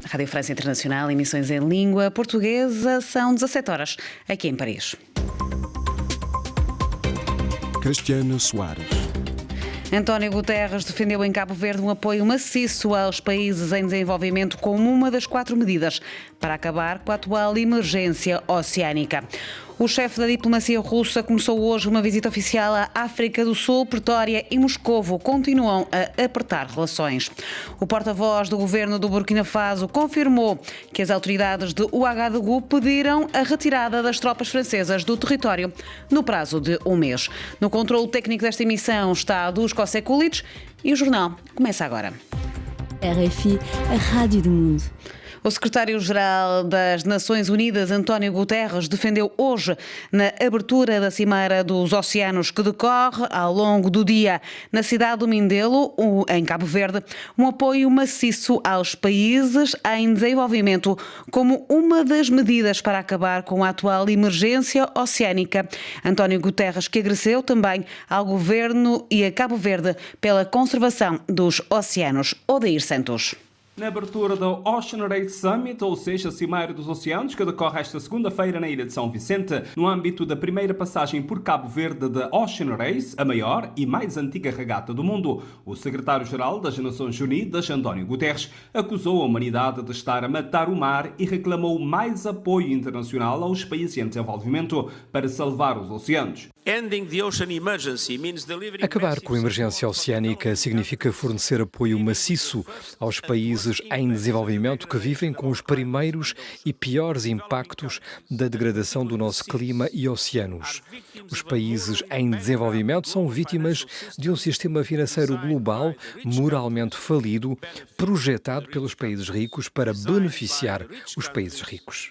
Rádio França Internacional, emissões em língua portuguesa, são 17 horas, aqui em Paris. Cristiana Soares. António Guterres defendeu em Cabo Verde um apoio maciço aos países em desenvolvimento como uma das 4 medidas para acabar com a atual emergência oceânica. O chefe da diplomacia russa começou hoje uma visita oficial à África do Sul. Pretória e Moscovo continuam a apertar relações. O porta-voz do governo do Burkina Faso confirmou que as autoridades de Ouagadougou pediram a retirada das tropas francesas do território no prazo de um mês. No controle técnico desta emissão está Dusko Sekulic e o jornal começa agora. RFI, a Rádio do Mundo. O secretário-geral das Nações Unidas, António Guterres, defendeu hoje, na abertura da Cimeira dos Oceanos, que decorre ao longo do dia na cidade do Mindelo, em Cabo Verde, um apoio maciço aos países em desenvolvimento como uma das medidas para acabar com a atual emergência oceânica. António Guterres, que agradeceu também ao governo e a Cabo Verde pela conservação dos oceanos. Odair Santos. Na abertura do Ocean Race Summit, ou seja, a Cimeira dos Oceanos, que decorre esta segunda-feira na ilha de São Vicente, no âmbito da primeira passagem por Cabo Verde da Ocean Race, a maior e mais antiga regata do mundo, o secretário-geral das Nações Unidas, António Guterres, acusou a humanidade de estar a matar o mar e reclamou mais apoio internacional aos países em desenvolvimento para salvar os oceanos. Acabar com a emergência oceânica significa fornecer apoio maciço aos países em desenvolvimento que vivem com os primeiros e piores impactos da degradação do nosso clima e oceanos. Os países em desenvolvimento são vítimas de um sistema financeiro global moralmente falido, projetado pelos países ricos para beneficiar os países ricos.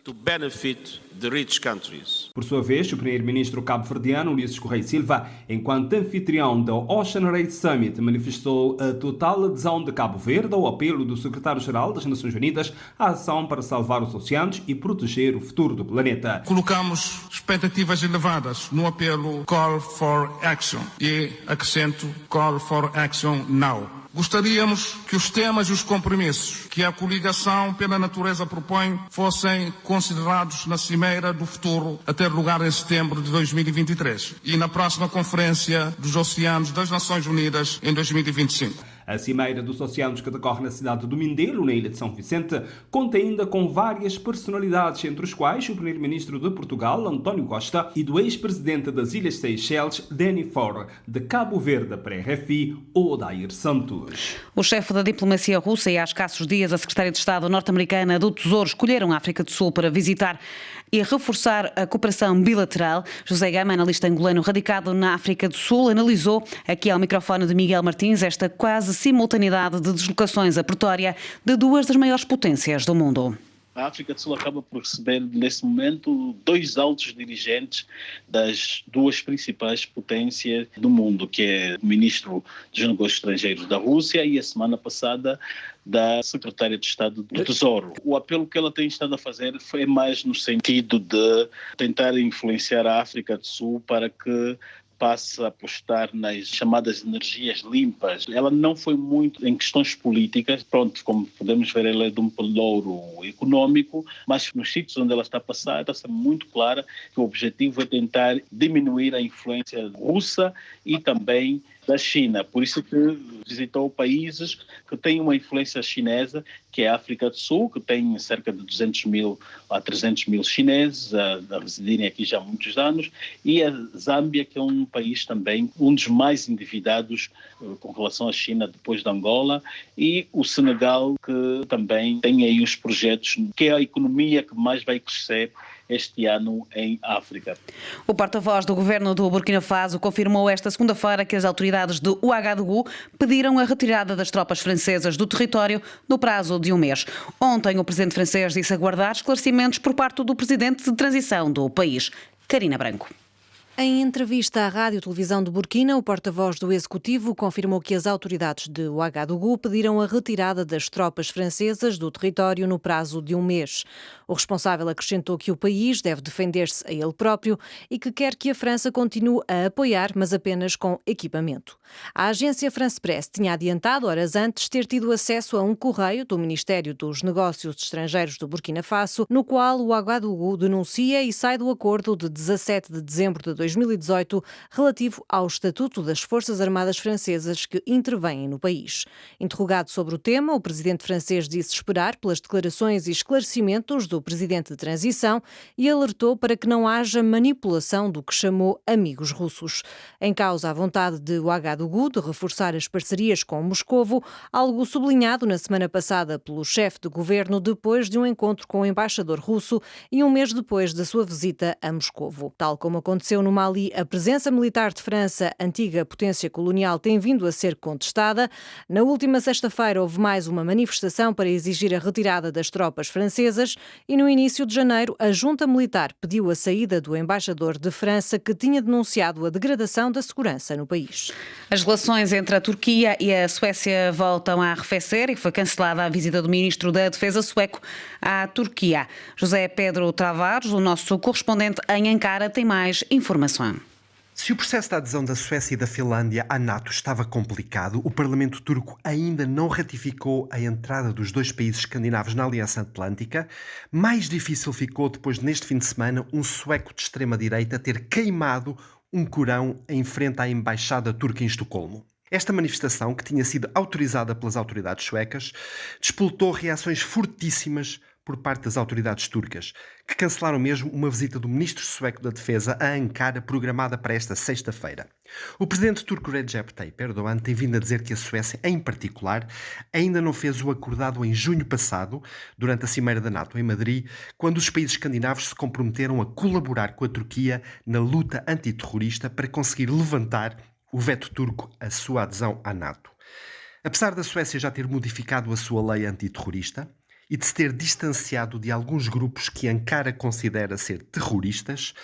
Por sua vez, o primeiro-ministro cabo-verdiano, Ulisses Correia Silva, enquanto anfitrião do Ocean Race Summit, manifestou a total adesão de Cabo Verde ao apelo do secretário-geral das Nações Unidas à ação para salvar os oceanos e proteger o futuro do planeta. Colocamos expectativas elevadas no apelo Call for Action e acrescento Call for Action Now. Gostaríamos que os temas e os compromissos que a coligação pela natureza propõe fossem considerados na Cimeira do Futuro a ter lugar em setembro de 2023 e na próxima Conferência dos Oceanos das Nações Unidas em 2025. A Cimeira dos Oceanos, que decorre na cidade do Mindelo, na ilha de São Vicente, conta ainda com várias personalidades, entre os quais o primeiro-ministro de Portugal, António Costa, e do ex-presidente das Ilhas Seychelles, Danny Ford, de Cabo Verde para a RFI, Odair Santos. O chefe da diplomacia russa e há escassos dias a secretária de Estado norte-americana do Tesouro escolheram a África do Sul para visitar e reforçar a cooperação bilateral. José Gama, analista angolano radicado na África do Sul, analisou aqui ao microfone de Miguel Martins esta quase simultaneidade de deslocações a Pretória de 2 das maiores potências do mundo. A África do Sul acaba por receber, nesse momento, 2 altos dirigentes das 2 principais potências do mundo, que é o ministro dos Negócios Estrangeiros da Rússia e, a semana passada, da secretária de Estado do Tesouro. O apelo que ela tem estado a fazer foi mais no sentido de tentar influenciar a África do Sul para que passe a apostar nas chamadas energias limpas. Ela não foi muito em questões políticas, pronto, como podemos ver, ela é de um pelouro econômico, mas nos sítios onde ela está a passar, está muito clara que o objetivo é tentar diminuir a influência russa e também da China. Por isso que visitou países que têm uma influência chinesa, que é a África do Sul, que tem cerca de 200 mil a 300 mil chineses a residirem aqui já há muitos anos, e a Zâmbia, que é um país também, um dos mais endividados com relação à China depois de Angola, e o Senegal, que também tem aí os projetos, que é a economia que mais vai crescer este ano em África. O porta-voz do governo do Burkina Faso confirmou esta segunda-feira que as autoridades de Ouagadougou pediram a retirada das tropas francesas do território no prazo de um mês. Ontem, o presidente francês disse aguardar esclarecimentos por parte do presidente de transição do país, Karina Branco. Em entrevista à Rádio Televisão de Burkina, o porta-voz do Executivo confirmou que as autoridades de Ouagadougou pediram a retirada das tropas francesas do território no prazo de um mês. O responsável acrescentou que o país deve defender-se a ele próprio e que quer que a França continue a apoiar, mas apenas com equipamento. A agência France Press tinha adiantado, horas antes, ter tido acesso a um correio do Ministério dos Negócios Estrangeiros do Burkina Faso, no qual o Ouagadougou denuncia e sai do acordo de 17 de dezembro de 2018 relativo ao Estatuto das Forças Armadas Francesas que intervêm no país. Interrogado sobre o tema, o presidente francês disse esperar pelas declarações e esclarecimentos do presidente de transição e alertou para que não haja manipulação do que chamou amigos russos. Em causa a vontade de Ouagadougou de reforçar as parcerias com Moscovo, algo sublinhado na semana passada pelo chefe de governo depois de um encontro com o embaixador russo e um mês depois da sua visita a Moscovo. Tal como aconteceu no Mali, a presença militar de França, antiga potência colonial, tem vindo a ser contestada. Na última sexta-feira houve mais uma manifestação para exigir a retirada das tropas francesas e no início de janeiro a junta militar pediu a saída do embaixador de França que tinha denunciado a degradação da segurança no país. As relações entre a Turquia e a Suécia voltam a arrefecer e foi cancelada a visita do ministro da Defesa sueco à Turquia. José Pedro Tavares, o nosso correspondente em Ankara, tem mais informação. Se o processo de adesão da Suécia e da Finlândia à NATO estava complicado, o Parlamento turco ainda não ratificou a entrada dos dois países escandinavos na Aliança Atlântica. Mais difícil ficou depois de, neste fim de semana, um sueco de extrema-direita ter queimado um Corão em frente à Embaixada Turca em Estocolmo. Esta manifestação, que tinha sido autorizada pelas autoridades suecas, despoltou reações fortíssimas por parte das autoridades turcas, que cancelaram mesmo uma visita do ministro sueco da Defesa a Ankara, programada para esta sexta-feira. O presidente turco Recep Tayyip Erdogan tem vindo a dizer que a Suécia, em particular, ainda não fez o acordado em junho passado, durante a Cimeira da NATO em Madrid, quando os países escandinavos se comprometeram a colaborar com a Turquia na luta antiterrorista para conseguir levantar o veto turco à sua adesão à NATO. Apesar da Suécia já ter modificado a sua lei antiterrorista e de se ter distanciado de alguns grupos que Ankara considera ser terroristas,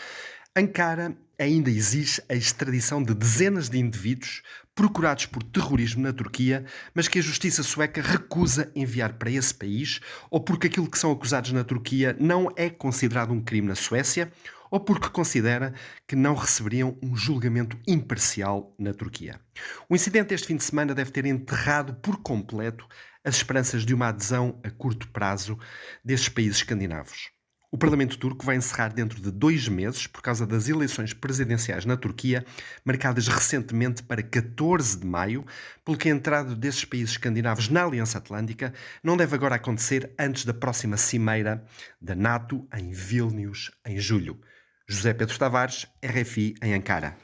Ankara ainda exige a extradição de dezenas de indivíduos procurados por terrorismo na Turquia, mas que a justiça sueca recusa enviar para esse país, ou porque aquilo que são acusados na Turquia não é considerado um crime na Suécia, ou porque considera que não receberiam um julgamento imparcial na Turquia. O incidente este fim de semana deve ter enterrado por completo as esperanças de uma adesão a curto prazo destes países escandinavos. O Parlamento turco vai encerrar dentro de 2 meses por causa das eleições presidenciais na Turquia, marcadas recentemente para 14 de maio, pelo que a entrada desses países escandinavos na Aliança Atlântica não deve agora acontecer antes da próxima cimeira da NATO em Vilnius, em julho. José Pedro Tavares, RFI, em Ankara.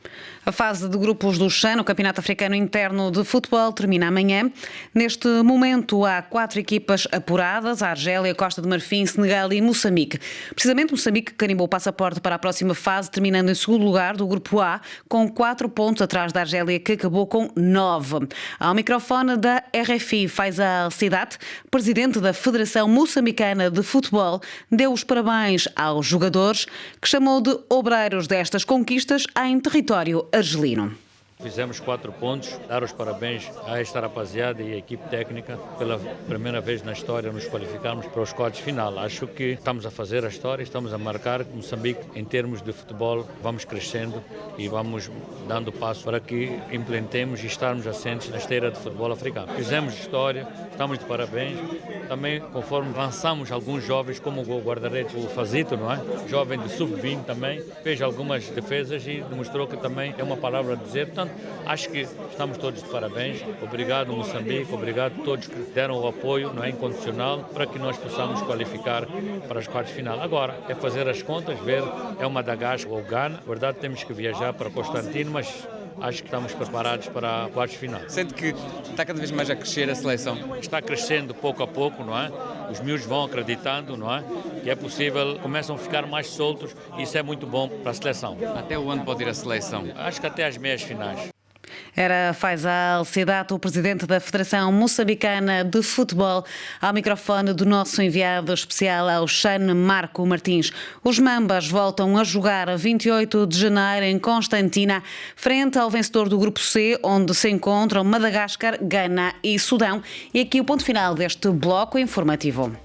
A fase de grupos do CHAN, o Campeonato Africano Interno de Futebol, termina amanhã. Neste momento há 4 equipas apuradas: a Argélia, Costa de Marfim, Senegal e Moçambique. Precisamente Moçambique carimbou o passaporte para a próxima fase, terminando em segundo lugar do grupo A, com 4 pontos atrás da Argélia, que acabou com 9. Ao microfone da RFI, Faisal Al-Sidat, presidente da Federação Moçambicana de Futebol, deu os parabéns aos jogadores, que chamou de obreiros destas conquistas em território argelino. Fizemos 4 pontos, dar os parabéns a esta rapaziada e a equipe técnica pela primeira vez na história nos qualificarmos para os quartos final. Acho que estamos a fazer a história, estamos a marcar Moçambique em termos de futebol, vamos crescendo e vamos dando passo para que implementemos e estarmos assentes na esteira de futebol africano. Fizemos história, estamos de parabéns. Também, conforme lançamos alguns jovens, como o guarda-redes, o Fazito, não é? Jovem de sub-20 também, fez algumas defesas e demonstrou que também é uma palavra a dizer. Portanto, acho que estamos todos de parabéns. Obrigado, Moçambique, obrigado a todos que deram o apoio, não é, incondicional, para que nós possamos qualificar para os quartos de final. Agora, é fazer as contas, ver, é o Madagascar ou Ghana. Na verdade, temos que viajar para Constantino, mas acho que estamos preparados para quartos de final. Sente que está cada vez mais a crescer a seleção? Está crescendo pouco a pouco, não é? Os miúdos vão acreditando, não é? Que é possível, começam a ficar mais soltos e isso é muito bom para a seleção. Até onde pode ir a seleção? Acho que até às meias finais. Era Faisal Sedat, o presidente da Federação Moçambicana de Futebol, ao microfone do nosso enviado especial ao Xan Marco Martins. Os Mambas voltam a jogar a 28 de janeiro em Constantina, frente ao vencedor do Grupo C, onde se encontram Madagascar, Gana e Sudão. E aqui o ponto final deste bloco informativo.